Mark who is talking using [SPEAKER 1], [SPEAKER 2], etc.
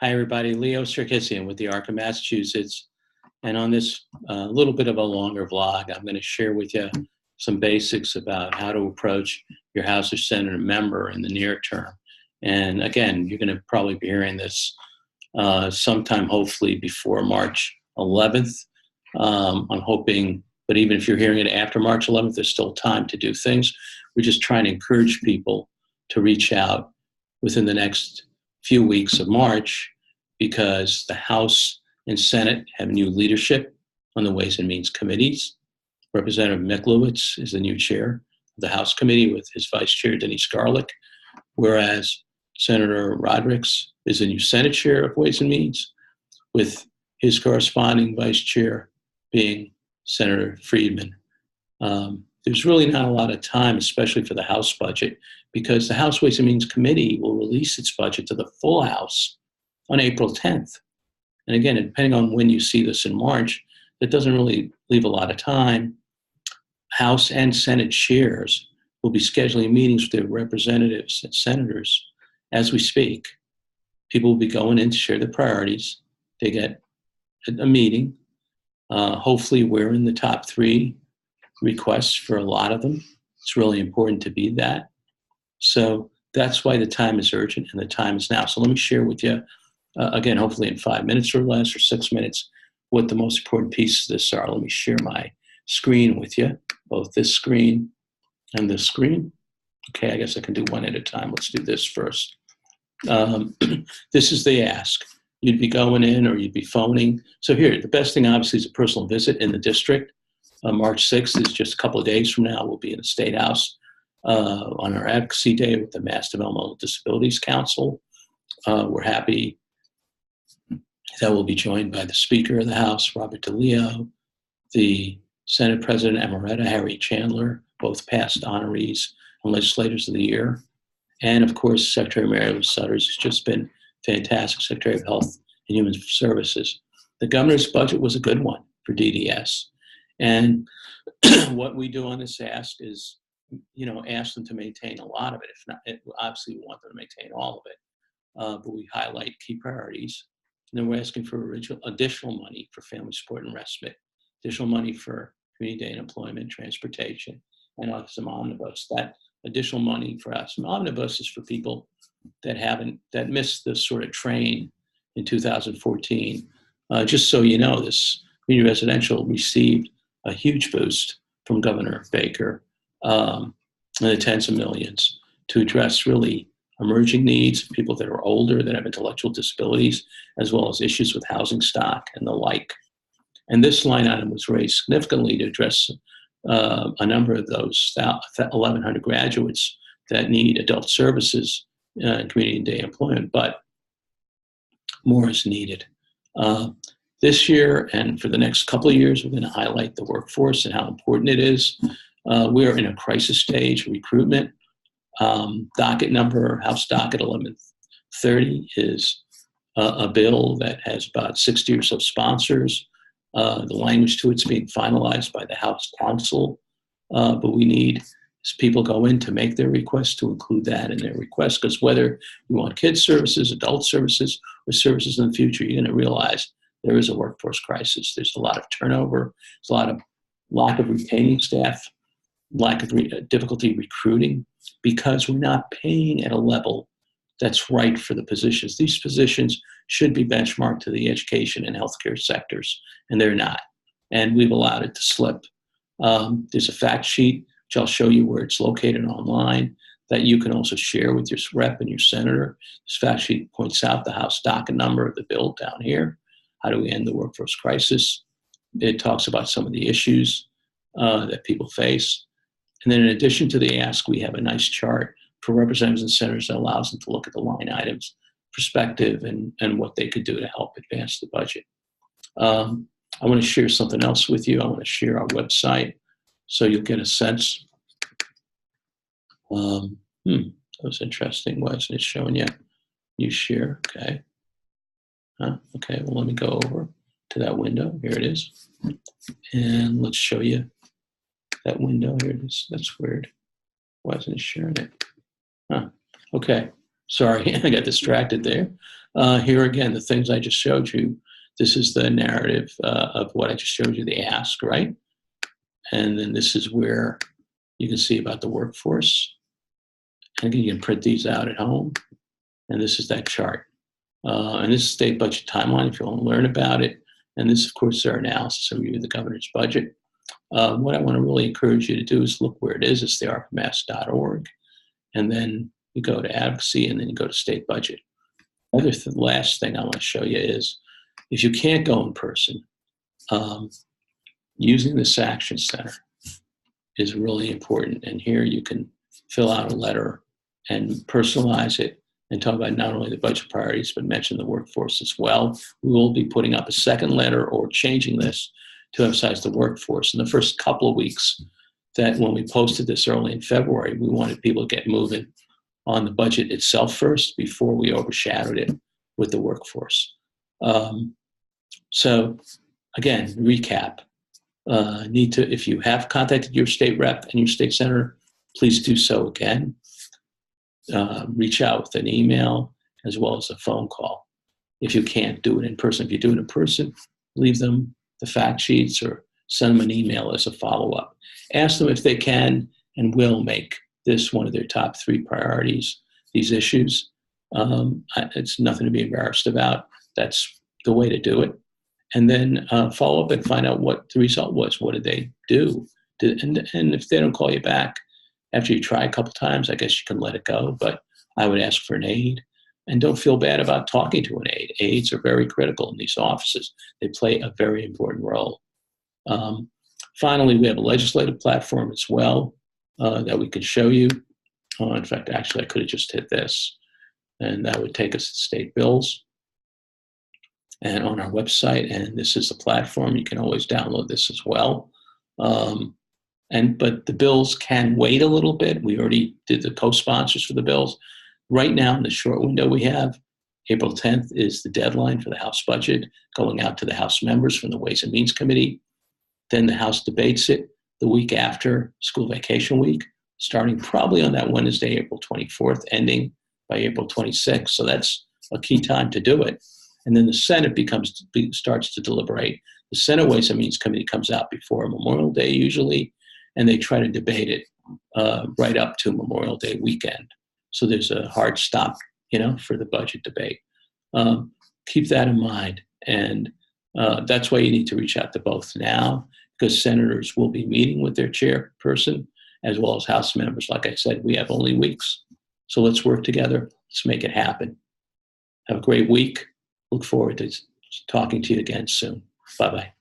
[SPEAKER 1] Hi, everybody. Leo Sarkissian with the ARC of Massachusetts. And on this little bit of a longer vlog, I'm going to share with you some basics about how to approach your House or Senate member in the near term. And again, you're going to probably be hearing this sometime, hopefully, before March 11th. I'm hoping, but even if you're hearing it after March 11th, there's still time to do things. We're just trying to encourage people to reach out within the next few weeks of March, because the House and Senate have new leadership on the Ways and Means committees. Representative Miklowicz is the new chair of the House committee with his vice chair, Denise Garlick, whereas Senator Rodericks is the new Senate chair of Ways and Means, with his corresponding vice chair being Senator Friedman. There's really not a lot of time, especially for the House budget, because the House Ways and Means Committee will release its budget to the full House on April 10th. And again, depending on when you see this in March, that doesn't really leave a lot of time. House and Senate chairs will be scheduling meetings with their representatives and senators as we speak. People will be going in to share their priorities. They get a meeting. Hopefully, we're in the top 3 requests for a lot of them. It's really important to be that. So that's why the time is urgent and the time is now. So let me share with you, again, hopefully in 5 minutes or less or 6 minutes, what the most important pieces of this are. Let me share my screen with you, both this screen and this screen. Okay, I guess I can do one at a time. Let's do this first. This is the ask. You'd be going in or you'd be phoning. So here, the best thing obviously is a personal visit in the district. March 6th is just a couple of days from now. We'll be in the State House on our Advocacy Day with the Mass Developmental Disabilities Council. We're happy that we'll be joined by the Speaker of the House, Robert DeLeo, the Senate President Emerita, Harry Chandler, both past honorees and legislators of the year. And of course, Secretary Mary Lou Sudders has just been fantastic, Secretary of Health and Human Services. The governor's budget was a good one for DDS. And what we do on this ask is, ask them to maintain a lot of it. If not, obviously we want them to maintain all of it. But we highlight key priorities. And then we're asking for additional money for family support and respite, additional money for community day and employment, transportation, and some omnibus. That additional money for us. And omnibus is for people that missed this sort of train in 2014. Just so you know, this community residential received a huge boost from Governor Baker, in the tens of millions, to address really emerging needs of people that are older, that have intellectual disabilities, as well as issues with housing stock and the like. And this line item was raised significantly to address a number of those 1,100 graduates that need adult services and community and day employment, but more is needed. This year and for the next couple of years, we're going to highlight the workforce and how important it is. We are in a crisis stage recruitment. Docket number, House Docket 1130 is a bill that has about 60 or so sponsors. The language to it's being finalized by the House Counsel, but we need, as people go in to make their requests, to include that in their request, because whether you want kids services, adult services, or services in the future, you're going to realize there is a workforce crisis. There's a lot of turnover. There's a lot of lack of retaining staff, lack of difficulty recruiting, because we're not paying at a level that's right for the positions. These positions should be benchmarked to the education and healthcare sectors, and they're not. And we've allowed it to slip. There's a fact sheet, which I'll show you where it's located online, that you can also share with your rep and your senator. This fact sheet points out the House docket number of the bill down here. How do we end the workforce crisis? It talks about some of the issues that people face. And then in addition to the ask, we have a nice chart for representatives and senators that allows them to look at the line items, perspective, and what they could do to help advance the budget. I want to share something else with you. I want to share our website so you'll get a sense. That was interesting. Why isn't it showing yet? You share, okay. Okay, well, let me go over to that window. Here it is. And let's show you that window. Here it is. That's weird. Why isn't it sharing it? Okay, sorry, I got distracted there. Here again, the things I just showed you, this is the narrative of what I just showed you, the ask, right? And then this is where you can see about the workforce. And again, you can print these out at home. And this is that chart. And this is state budget timeline if you want to learn about it. And this, of course, is our analysis and review of the governor's budget. What I want to really encourage you to do is look where it is. It's the arcamass.org. And then you go to advocacy, and then you go to state budget. Last thing I want to show you is if you can't go in person, using this action center is really important. And here you can fill out a letter and personalize it and talk about not only the budget priorities, but mention the workforce as well. We will be putting up a second letter or changing this to emphasize the workforce. In the first couple of weeks that when we posted this early in February, we wanted people to get moving on the budget itself first before we overshadowed it with the workforce. So again, recap. If you have contacted your state rep and your state senator, please do so again. Reach out with an email as well as a phone call. If you can't do it in person, if you do it in person, leave them the fact sheets or send them an email as a follow-up. Ask them if they can and will make this one of their top 3 priorities, these issues. It's nothing to be embarrassed about. That's the way to do it. And then follow up and find out what the result was. What did they do? And if they don't call you back after you try a couple times, I guess you can let it go. But I would ask for an aide. And don't feel bad about talking to an aide. Aides are very critical in these offices. They play a very important role. Finally, we have a legislative platform as well that we could show you. In fact, actually, I could have just hit this. And that would take us to state bills and on our website. And this is the platform. You can always download this as well. But the bills can wait a little bit. We already did the co-sponsors for the bills. Right now, in the short window we have, April 10th is the deadline for the House budget going out to the House members from the Ways and Means Committee. Then the House debates it the week after school vacation week, starting probably on that Wednesday, April 24th, ending by April 26th. So that's a key time to do it. And then the Senate starts to deliberate. The Senate Ways and Means Committee comes out before Memorial Day usually, and they try to debate it right up to Memorial Day weekend. So there's a hard stop, for the budget debate. Keep that in mind. And that's why you need to reach out to both now, because senators will be meeting with their chairperson as well as House members. Like I said, we have only weeks. So let's work together. Let's make it happen. Have a great week. Look forward to talking to you again soon. Bye-bye.